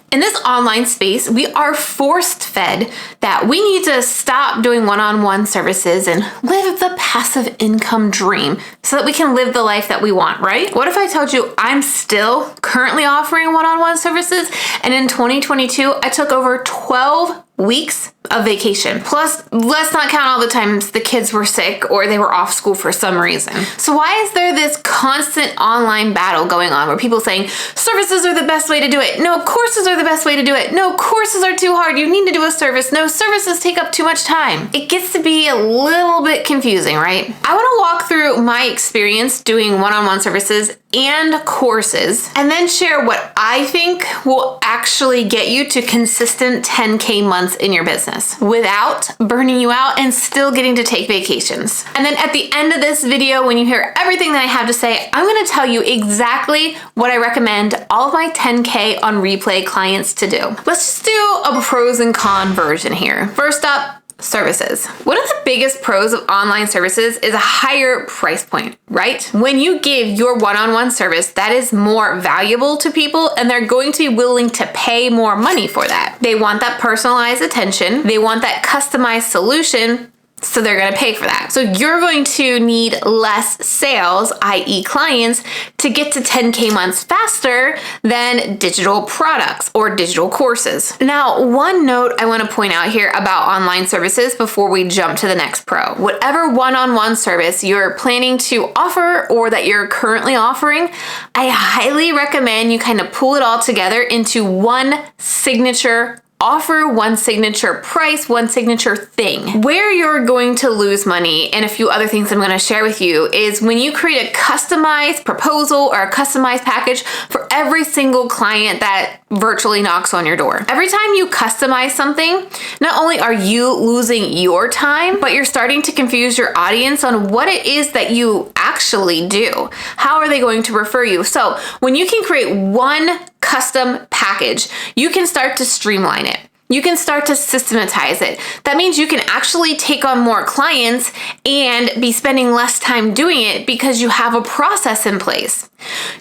In this online space, we are forced fed that we need to stop doing one-on-one services and live the passive income dream so that we can live the life that we want, right? What if I told you I'm still currently offering one-on-one services, and in 2022, I took over 12 weeks of vacation. Plus, let's not count all the times the kids were sick or they were off school for some reason. So why is there this constant online battle going on where people saying services are the best way to do it? No, courses are the best way to do it. No, courses are too hard. You need to do a service. No, services take up too much time. It gets to be a little bit confusing, right? I want to walk through my experience doing one-on-one services and courses, and then share what I think will actually get you to consistent 10K months in your business without burning you out and still getting to take vacations. And then at the end of this video, when you hear everything that I have to say, I'm going to tell you exactly what I recommend all of my 10K on replay clients to do. Let's just do a pros and cons version here. First up, services. One of the biggest pros of online services is a higher price point, right? When you give your one-on-one service, that is more valuable to people and they're going to be willing to pay more money for that. They want that personalized attention. They want that customized solution. So they're going to pay for that. So you're going to need less sales, i.e. clients, to get to 10K months faster than digital products or digital courses. Now, one note I want to point out here about online services before we jump to the next pro. Whatever one-on-one service you're planning to offer or that you're currently offering, I highly recommend you kind of pull it all together into one signature offer, one signature price, one signature thing. Where you're going to lose money and a few other things I'm going to share with you is when you create a customized proposal or a customized package for every single client that virtually knocks on your door. Every time you customize something, not only are you losing your time, but you're starting to confuse your audience on what it is that you actually do. How are they going to refer you? So when you can create one custom package, you can start to streamline it. You can start to systematize it. That means you can actually take on more clients and be spending less time doing it because you have a process in place.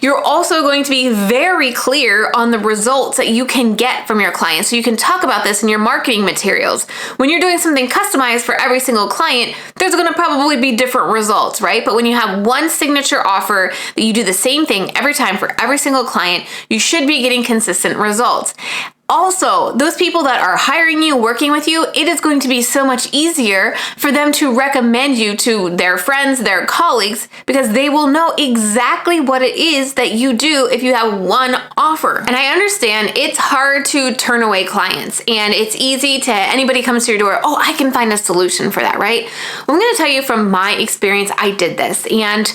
You're also going to be very clear on the results that you can get from your clients. So you can talk about this in your marketing materials. When you're doing something customized for every single client, there's going to probably be different results, right? But when you have one signature offer that you do the same thing every time for every single client, you should be getting consistent results. Also, those people that are hiring you, working with you, it is going to be so much easier for them to recommend you to their friends, their colleagues, because they will know exactly what it is that you do if you have one offer. And I understand it's hard to turn away clients and it's easy to, anybody comes to your door, oh, I can find a solution for that, right? Well, I'm going to tell you from my experience, I did this, and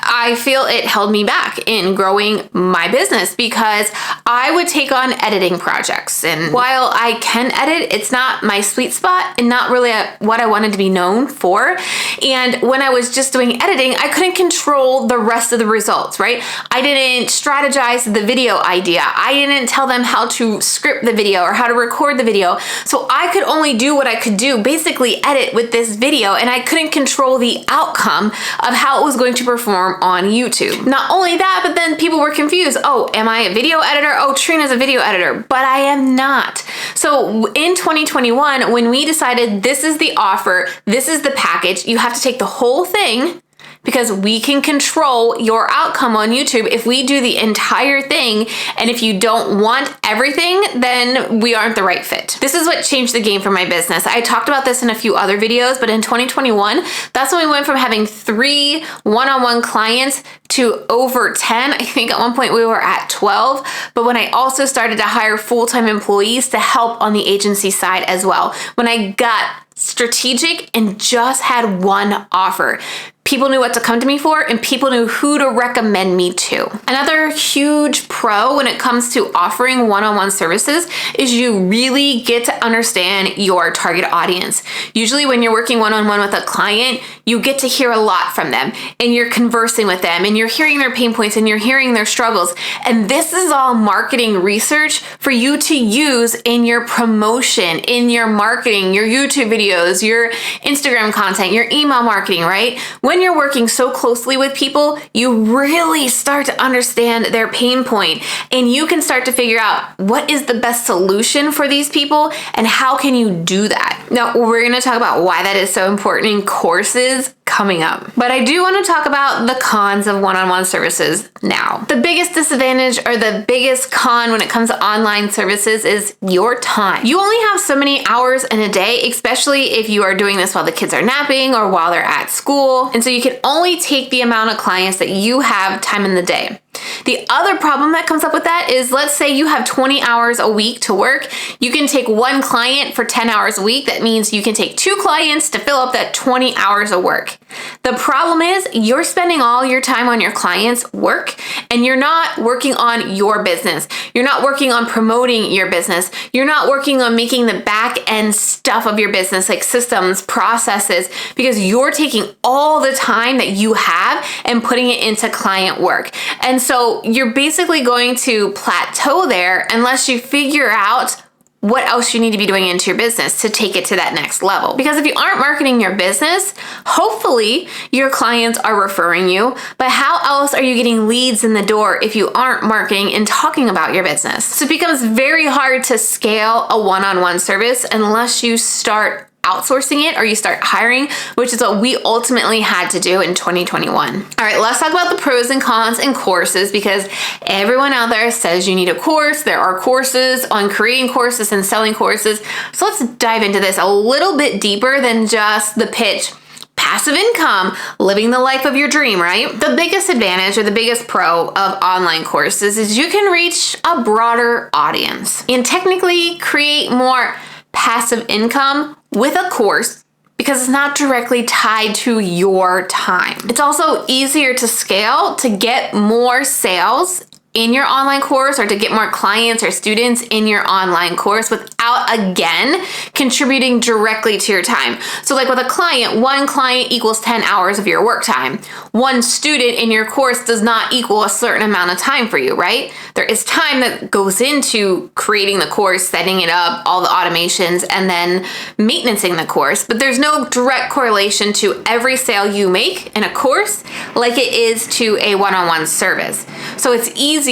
I feel it held me back in growing my business because I would take on editing projects. And while I can edit, it's not my sweet spot and not really what I wanted to be known for. And when I was just doing editing, I couldn't control the rest of the results, right? I didn't strategize the video idea. I didn't tell them how to script the video or how to record the video. So I could only do what I could do, basically edit with this video, and I couldn't control the outcome of how it was going to perform on YouTube. Not only that, but then people were confused. Oh, am I a video editor? Oh, Trena's a video editor, but I am not. So in 2021, when we decided this is the offer, this is the package, you have to take the whole thing, because we can control your outcome on YouTube if we do the entire thing. And if you don't want everything, then we aren't the right fit. This is what changed the game for my business. I talked about this in a few other videos, but in 2021, that's when we went from having 3 one-on-one clients to over 10. I think at one point we were at 12, but when I also started to hire full-time employees to help on the agency side as well. When I got strategic and just had one offer, people knew what to come to me for and people knew who to recommend me to. Another huge pro when it comes to offering one-on-one services is you really get to understand your target audience. Usually when you're working one-on-one with a client, you get to hear a lot from them and you're conversing with them and you're hearing their pain points and you're hearing their struggles. And this is all marketing research for you to use in your promotion, in your marketing, your YouTube videos, your Instagram content, your email marketing, right? When when you're working so closely with people, you really start to understand their pain point, and you can start to figure out what is the best solution for these people and how can you do that. Now, we're going to talk about why that is so important in courses coming up. But I do want to talk about the cons of one-on-one services now. The biggest disadvantage or the biggest con when it comes to online services is your time. You only have so many hours in a day, especially if you are doing this while the kids are napping or while they're at school. And so you can only take the amount of clients that you have time in the day. The other problem that comes up with that is, let's say you have 20 hours a week to work. You can take one client for 10 hours a week. That means you can take 2 clients to fill up that 20 hours of work. The problem is you're spending all your time on your clients' work and you're not working on your business. You're not working on promoting your business. You're not working on making the back end stuff of your business, like systems, processes, because you're taking all the time that you have and putting it into client work. And so you're basically going to plateau there unless you figure out what else you need to be doing into your business to take it to that next level. Because if you aren't marketing your business, hopefully your clients are referring you, but how else are you getting leads in the door if you aren't marketing and talking about your business? So it becomes very hard to scale a one-on-one service unless you start outsourcing it or you start hiring, which is what we ultimately had to do in 2021. All right, let's talk about the pros and cons in courses, because everyone out there says you need a course. There are courses on creating courses and selling courses. So let's dive into this a little bit deeper than just the pitch. Passive income, living the life of your dream, right? The biggest advantage or the biggest pro of online courses is you can reach a broader audience and technically create more passive income with a course because it's not directly tied to your time. It's also easier to scale to get more sales in your online course or to get more clients or students in your online course without, again, contributing directly to your time. So like with a client, one client equals 10 hours of your work time. One student in your course does not equal a certain amount of time for you, right? There is time that goes into creating the course, setting it up, all the automations, and then maintaining the course. But there's no direct correlation to every sale you make in a course like it is to a one-on-one service. So it's easier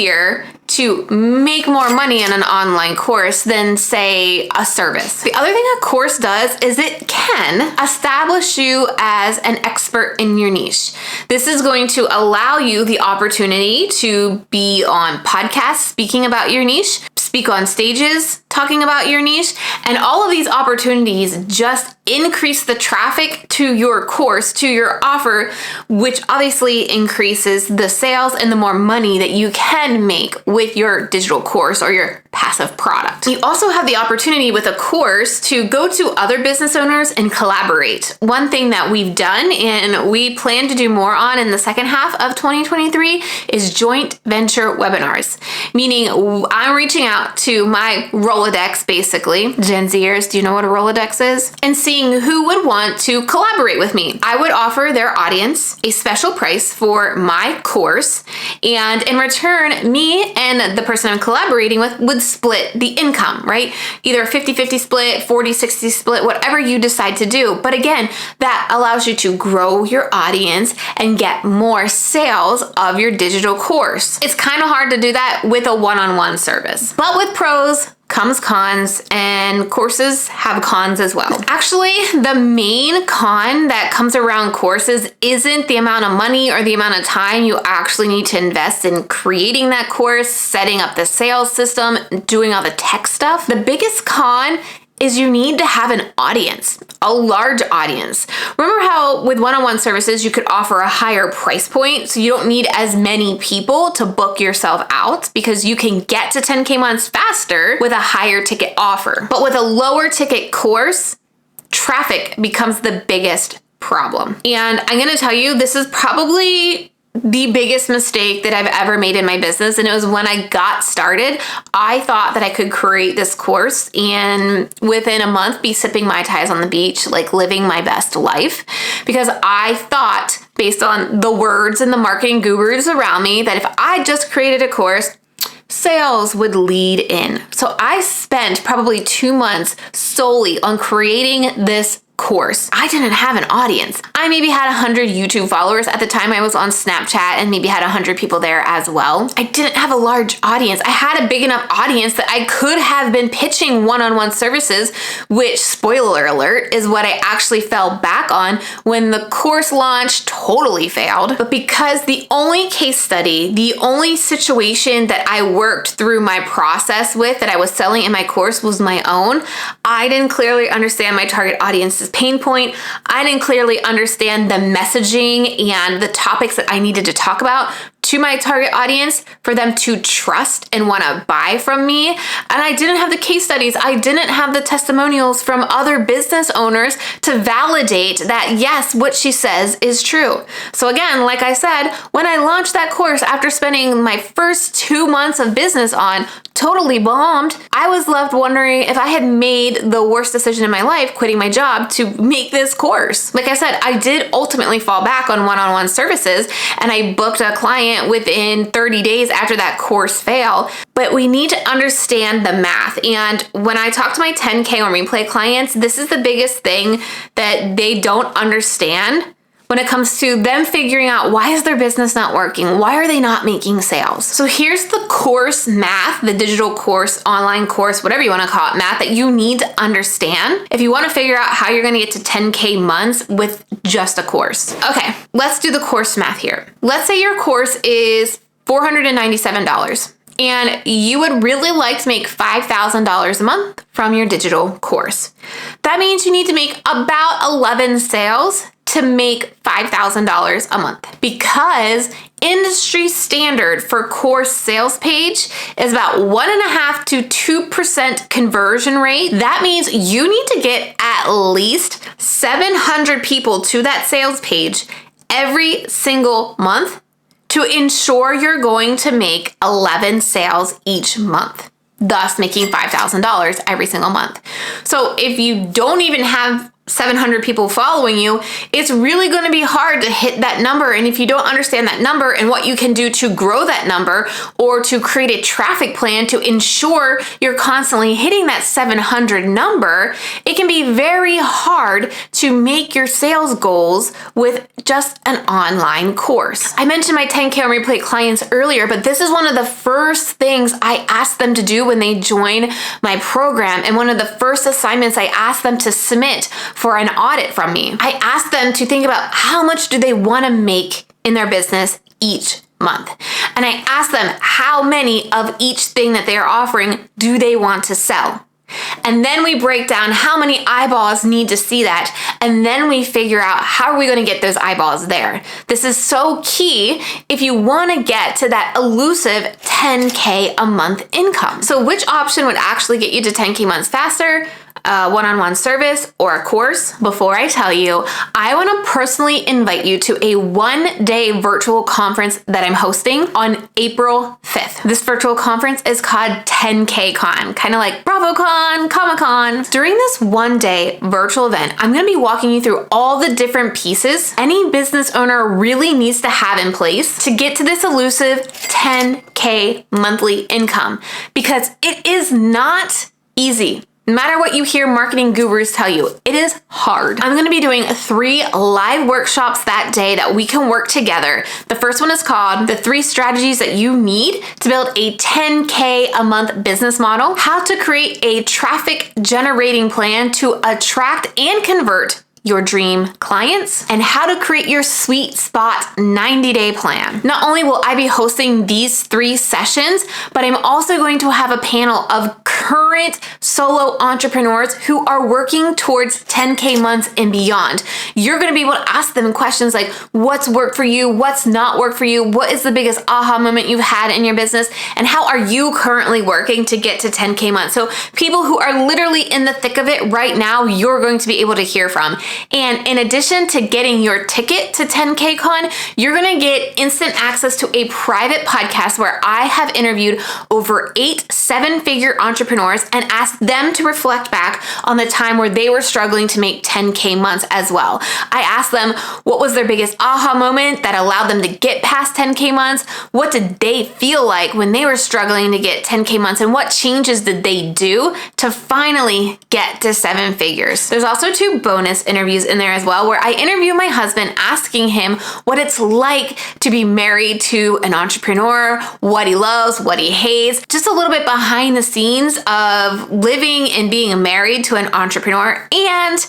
to make more money in an online course than, say, a service. The other thing a course does is it can establish you as an expert in your niche. This is going to allow you the opportunity to be on podcasts speaking about your niche, speak on stages talking about your niche, and all of these opportunities just increase the traffic to your course, to your offer, which obviously increases the sales and the more money that you can make with your digital course or your passive product. You also have the opportunity with a course to go to other business owners and collaborate. One thing that we've done and we plan to do more on in the second half of 2023 is joint venture webinars, meaning I'm reaching out to my Rolodex, basically. Gen Zers, do you know what a Rolodex is? And seeing who would want to collaborate with me. I would offer their audience a special price for my course, and in return, me and the person I'm collaborating with would split the income, right? Either 50-50 split, 40-60 split, whatever you decide to do. But again, that allows you to grow your audience and get more sales of your digital course. It's kind of hard to do that with a one-on-one service. But with pros comes cons, and courses have cons as well. Actually, the main con that comes around courses isn't the amount of money or the amount of time you actually need to invest in creating that course, setting up the sales system, doing all the tech stuff. The biggest con is you need to have an audience, a large audience. Remember how with one-on-one services, you could offer a higher price point, so you don't need as many people to book yourself out because you can get to 10K months faster with a higher ticket offer. But with a lower ticket course, traffic becomes the biggest problem. And I'm gonna tell you, this is probably the biggest mistake that I've ever made in my business. And it was when I got started, I thought that I could create this course and within a month be sipping Mai Tais on the beach, like living my best life. Because I thought, based on the words and the marketing gurus around me, that if I just created a course, sales would lead in. So I spent probably 2 months solely on creating this course, I didn't have an audience. I maybe had 100 YouTube followers. At the time I was on Snapchat and maybe had 100 people there as well. I didn't have a large audience. I had a big enough audience that I could have been pitching one-on-one services, which, spoiler alert, is what I actually fell back on when the course launch totally failed. But because the only case study, the only situation that I worked through my process with that I was selling in my course was my own, I didn't clearly understand my target audience's pain point. I didn't clearly understand the messaging and the topics that I needed to talk about to my target audience for them to trust and want to buy from me. And I didn't have the case studies. I didn't have the testimonials from other business owners to validate that, yes, what she says is true. So again, like I said, when I launched that course after spending my first 2 months of business on totally bombed, I was left wondering if I had made the worst decision in my life, quitting my job to make this course. Like I said, I did ultimately fall back on one-on-one services, and I booked a client within 30 days after that course fail. But we need to understand the math. And when I talk to my 10K on replay clients, this is the biggest thing that they don't understand when it comes to them figuring out, why is their business not working? Why are they not making sales? So here's the course math, the digital course, online course, whatever you want to call it, math that you need to understand if you want to figure out how you're going to get to 10K months with just a course. Okay, let's do the course math here. Let's say your course is $497. And you would really like to make $5,000 a month from your digital course. That means you need to make about 11 sales to make $5,000 a month, because industry standard for course sales page is about 1.5% to 2% conversion rate. That means you need to get at least 700 people to that sales page every single month to ensure you're going to make 11 sales each month, thus making $5,000 every single month. So if you don't even have 700 people following you, it's really going to be hard to hit that number. And if you don't understand that number and what you can do to grow that number, or to create a traffic plan to ensure you're constantly hitting that 700 number, it can be very hard to make your sales goals with just an online course. I mentioned my 10K on replay clients earlier, but this is one of the first things I ask them to do when they join my program. And one of the first assignments I ask them to submit for an audit from me. I ask them to think about how much do they want to make in their business each month. And I ask them how many of each thing that they are offering do they want to sell. And then we break down how many eyeballs need to see that. And then we figure out how are we going to get those eyeballs there. This is so key if you want to get to that elusive 10K a month income. So which option would actually get you to 10K months faster? One-on-one service or a course? Before I tell you, I want to personally invite you to a one-day virtual conference that I'm hosting on April 5th. This virtual conference is called 10K Con, kind of like BravoCon, Comic-Con. During this one-day virtual event, I'm going to be walking you through all the different pieces any business owner really needs to have in place to get to this elusive 10K monthly income, because it is not easy. No matter what you hear marketing gurus tell you, it is hard. I'm going to be doing 3 live workshops that day that we can work together. The first one is called The 3 Strategies That You Need to Build a 10K a Month Business Model, How to Create a Traffic Generating Plan to Attract and Convert Your Dream Clients, and How to Create Your Sweet Spot 90-Day Plan. Not only will I be hosting these 3 sessions, but I'm also going to have a panel of current solo entrepreneurs who are working towards 10K months and beyond. You're going to be able to ask them questions like, what's worked for you? What's not worked for you? What is the biggest aha moment you've had in your business? And how are you currently working to get to 10K months? So people who are literally in the thick of it right now, you're going to be able to hear from. And in addition to getting your ticket to 10K Con, you're gonna get instant access to a private podcast where I have interviewed over 8 seven-figure entrepreneurs and asked them to reflect back on the time where they were struggling to make 10K months as well. I asked them what was their biggest aha moment that allowed them to get past 10K months, what did they feel like when they were struggling to get 10K months, and what changes did they do to finally get to 7 figures. There's also 2 bonus interviews in there as well, where I interview my husband asking him what it's like to be married to an entrepreneur, what he loves, what he hates, just a little bit behind the scenes of living and being married to an entrepreneur. And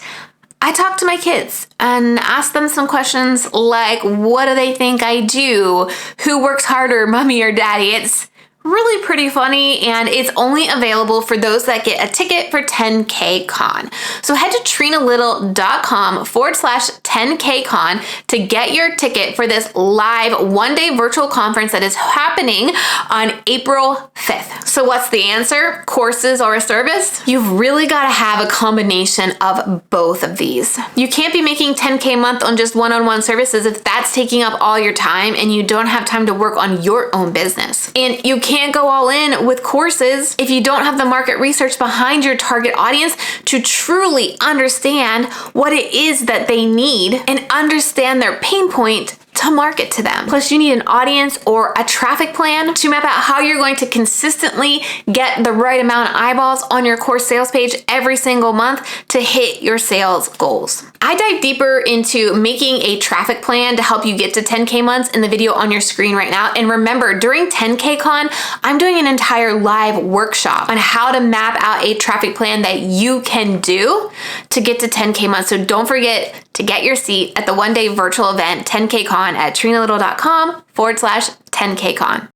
I talk to my kids and ask them some questions like, what do they think I do? Who works harder, mommy or daddy? It's really pretty funny, and it's only available for those that get a ticket for 10K Con. So head to TrenaLittle.com/10K Con to get your ticket for this live one-day virtual conference that is happening on April 5th. So what's the answer? Courses or a service? You've really got to have a combination of both of these. You can't be making 10K a month on just one-on-one services if that's taking up all your time and you don't have time to work on your own business. And you can't go all in with courses if you don't have the market research behind your target audience to truly understand what it is that they need and understand their pain point to market to them. Plus, you need an audience or a traffic plan to map out how you're going to consistently get the right amount of eyeballs on your course sales page every single month to hit your sales goals. I dive deeper into making a traffic plan to help you get to 10K months in the video on your screen right now. And remember, during 10K Con, I'm doing an entire live workshop on how to map out a traffic plan that you can do to get to 10K months. So don't forget to get your seat at the one-day virtual event 10K Con at TrenaLittle.com/10K Con.